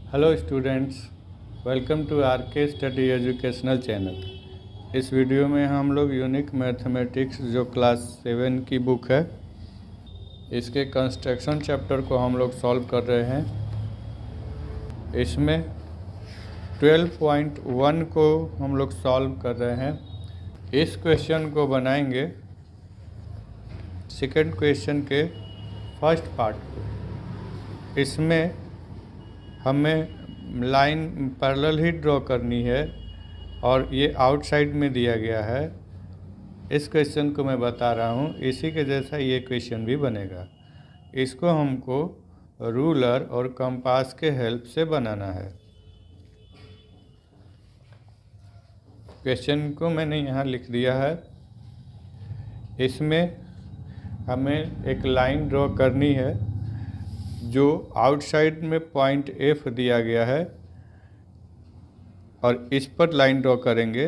Hello students, welcome to R K study educational channel. इस वीडियो में हम लोग यूनिक मैथमेटिक्स जो क्लास 7 की बुक है, इसके कंस्ट्रक्शन चैप्टर को हम लोग सॉल्व कर रहे हैं। इसमें 12.1 को हम लोग सॉल्व कर रहे हैं। इस क्वेश्चन को बनाएंगे सेकेंड क्वेश्चन के फर्स्ट पार्ट को। इसमें हमें लाइन पैरेलल ही ड्रॉ करनी है और ये आउटसाइड में दिया गया है। इस क्वेश्चन को मैं बता रहा हूँ, इसी के जैसा ये क्वेश्चन भी बनेगा। इसको हमको रूलर और कंपास के हेल्प से बनाना है। क्वेश्चन को मैंने यहाँ लिख दिया है। इसमें हमें एक लाइन ड्रॉ करनी है जो आउटसाइड में पॉइंट F दिया गया है और इस पर लाइन ड्रॉ करेंगे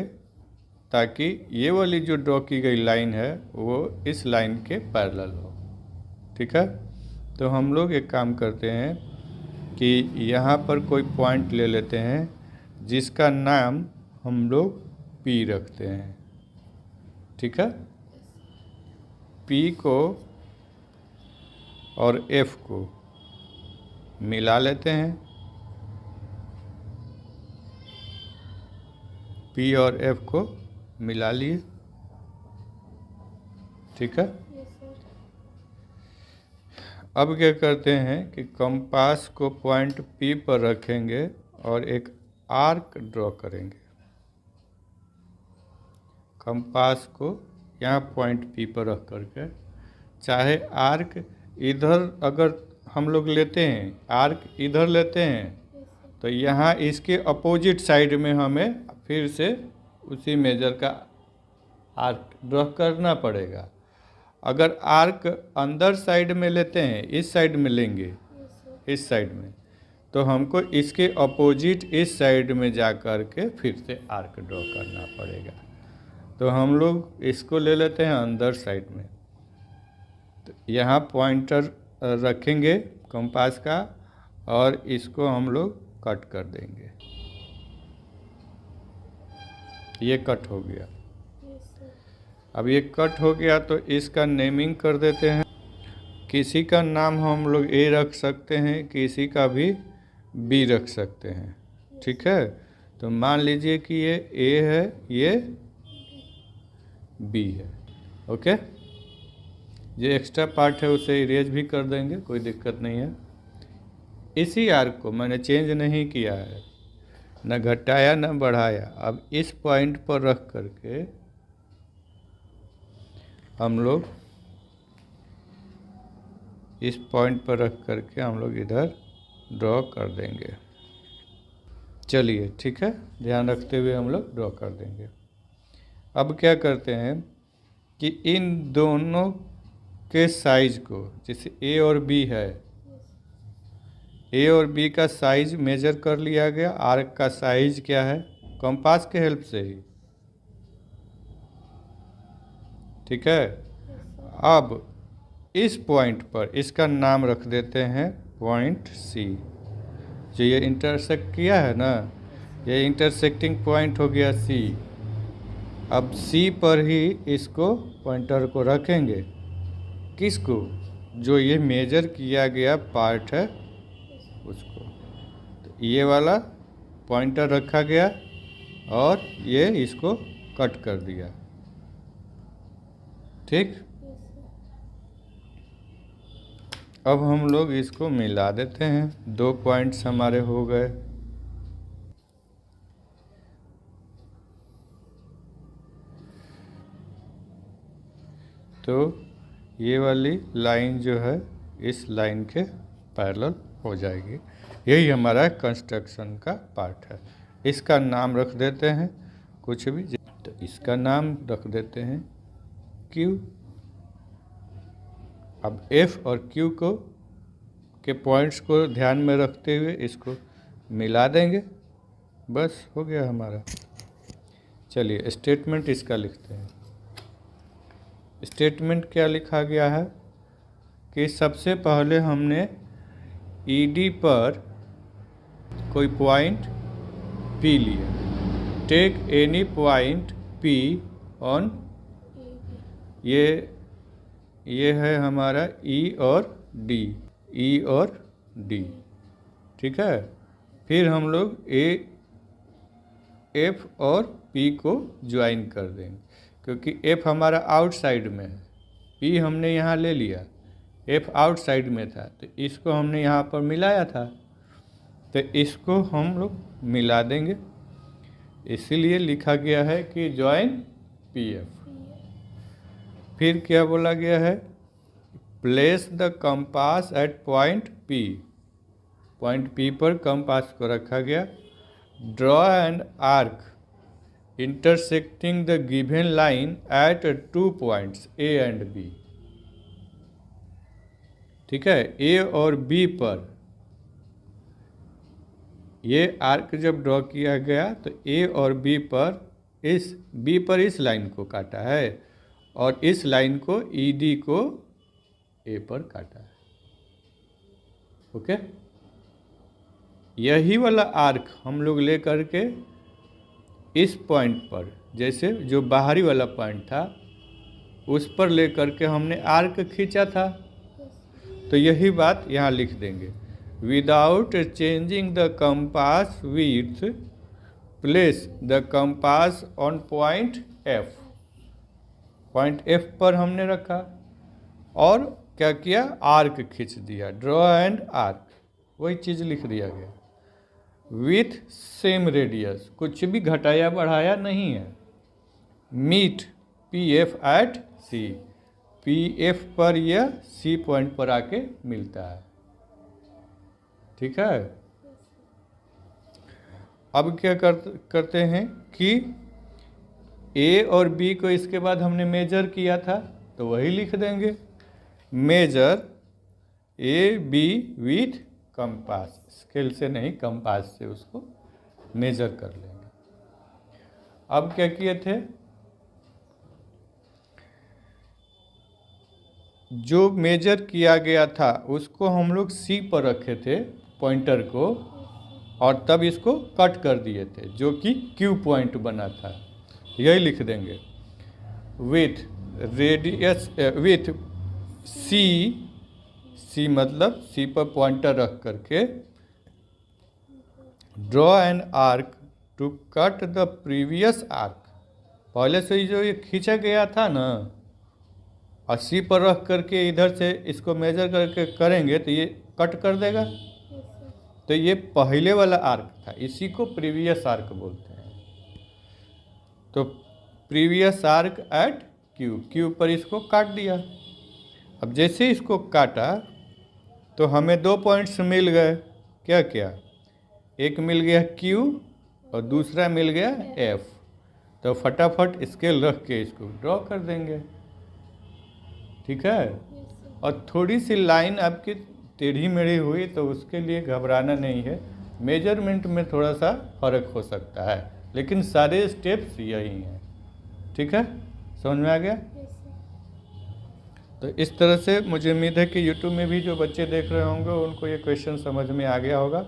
ताकि ये वाली जो ड्रॉ की गई लाइन है वो इस लाइन के पैरेलल हो। ठीक है, तो हम लोग एक काम करते हैं कि यहाँ पर कोई पॉइंट ले लेते हैं जिसका नाम हम लोग P रखते हैं। ठीक है, P को और F को मिला लेते हैं। P और F को मिला लिए। ठीक है, अब क्या करते हैं कि कंपास को पॉइंट P पर रखेंगे और एक आर्क ड्रॉ करेंगे। कंपास को यहाँ पॉइंट P पर रख करके, चाहे आर्क इधर अगर हम लोग लेते हैं, आर्क इधर लेते हैं तो यहाँ इसके अपोजिट साइड में हमें फिर से उसी मेजर का आर्क ड्रॉ करना पड़ेगा। अगर आर्क अंदर साइड में लेते हैं, इस साइड में लेंगे, इस साइड में, तो हमको इसके अपोजिट इस साइड में जा कर के फिर से आर्क ड्रॉ करना पड़ेगा। तो हम लोग इसको ले लेते हैं अंदर साइड में। तो यहाँ पॉइंटर रखेंगे कंपास का और इसको हम लोग कट कर देंगे। ये कट हो गया। अब ये कट हो गया तो इसका नेमिंग कर देते हैं। किसी का नाम हम लोग A रख सकते हैं, किसी का भी B रख सकते हैं। ठीक है, तो मान लीजिए कि ये A है, ये B है। ओके, जो एक्स्ट्रा पार्ट है उसे इरेज भी कर देंगे, कोई दिक्कत नहीं है। इसी आर्क को मैंने चेंज नहीं किया है, न घटाया न बढ़ाया। अब इस पॉइंट पर रख करके हम लोग इस पॉइंट पर रख करके हम लोग इधर ड्रॉ कर देंगे। चलिए ठीक है, ध्यान रखते हुए हम लोग ड्रॉ कर देंगे। अब क्या करते हैं कि इन दोनों के साइज को, जैसे A और B है, A और B का साइज मेजर कर लिया गया। आर्क का साइज क्या है, कंपास के हेल्प से ही। ठीक है, अब इस पॉइंट पर इसका नाम रख देते हैं पॉइंट C। जो ये इंटरसेक्ट किया है ना, ये इंटरसेक्टिंग पॉइंट हो गया C। अब C पर ही इसको पॉइंटर को रखेंगे। किसको, जो ये मेजर किया गया पार्ट है उसको। तो ये वाला पॉइंटर रखा गया और ये इसको कट कर दिया। ठीक, अब हम लोग इसको मिला देते हैं। 2 पॉइंट्स हमारे हो गए। तो ये वाली लाइन जो है इस लाइन के पैरेलल हो जाएगी। यही हमारा कंस्ट्रक्शन का पार्ट है। इसका नाम रख देते हैं कुछ भी, तो इसका नाम रख देते हैं Q। अब F और Q को के पॉइंट्स को ध्यान में रखते हुए इसको मिला देंगे। बस हो गया हमारा। चलिए स्टेटमेंट इसका लिखते हैं। स्टेटमेंट क्या लिखा गया है कि सबसे पहले हमने ED पर कोई पॉइंट P लिया, take any point P on, ये है हमारा E और D, ठीक है। फिर हम लोग F और P को ज्वाइन कर देंगे, क्योंकि F हमारा आउटसाइड में है, P हमने यहाँ ले लिया, F आउटसाइड में था, तो इसको हमने यहाँ पर मिलाया था, तो इसको हम लोग मिला देंगे, इसीलिए लिखा गया है कि ज्वाइन PF। फिर क्या बोला गया है, place the compass at point P पर कंपास को रखा गया। Draw an arc intersecting the given line at 2 points A and B, ठीक है। A और B पर ये आर्क जब ड्रॉ किया गया तो A और B पर इस लाइन को काटा है और इस लाइन को ED को A पर काटा है, ओके। यही वाला आर्क हम लोग ले करके इस पॉइंट पर, जैसे जो बाहरी वाला पॉइंट था उस पर ले करके हमने आर्क खींचा था, तो यही बात यहाँ लिख देंगे। Without changing the compass width, place the compass on point F। Point F पर हमने रखा और क्या किया, आर्क खींच दिया, ड्रॉ एंड आर्क, वही चीज़ लिख दिया गया। विथ सेम रेडियस, कुछ भी घटाया बढ़ाया नहीं है। Meet PF at C, PF पर यह C पॉइंट पर आके मिलता है, ठीक है। अब क्या करते हैं कि A और B को इसके बाद हमने मेजर किया था, तो वही लिख देंगे। Measure AB with compass, scale से नहीं कंपास से उसको मेजर कर लेंगे। अब क्या किए थे, जो मेजर किया गया था उसको हम लोग C पर रखे थे पॉइंटर को, और तब इसको कट कर दिए थे, जो कि Q पॉइंट बना था, यही लिख देंगे। विथ रेडियस विथ C मतलब C पर पॉइंटर रख करके draw an arc to cut the previous arc. पहले से ही जो ये खींचा गया था ना, और C पर रख करके इधर से इसको मेजर करके करेंगे तो ये कट कर देगा, तो ये पहले वाला आर्क था, इसी को प्रीवियस आर्क बोलते हैं। तो प्रीवियस आर्क एट Q पर इसको काट दिया। अब जैसे इसको काटा तो हमें 2 पॉइंट्स मिल गए, क्या क्या, एक मिल गया Q और दूसरा मिल गया F। तो फटाफट स्केल रख के इसको ड्रॉ कर देंगे, ठीक है। और थोड़ी सी लाइन आपकी टेढ़ी मेढ़ी हुई तो उसके लिए घबराना नहीं है, मेजरमेंट में थोड़ा सा फर्क हो सकता है, लेकिन सारे स्टेप्स यही हैं, ठीक है। समझ में आ गया। तो इस तरह से मुझे उम्मीद है कि YouTube में भी जो बच्चे देख रहे होंगे उनको ये क्वेश्चन समझ में आ गया होगा।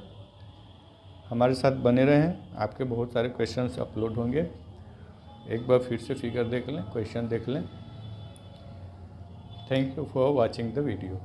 हमारे साथ बने रहें, आपके बहुत सारे क्वेश्चंस अपलोड होंगे। एक बार फिर से फिगर देख लें, क्वेश्चन देख लें। Thank you for watching the video.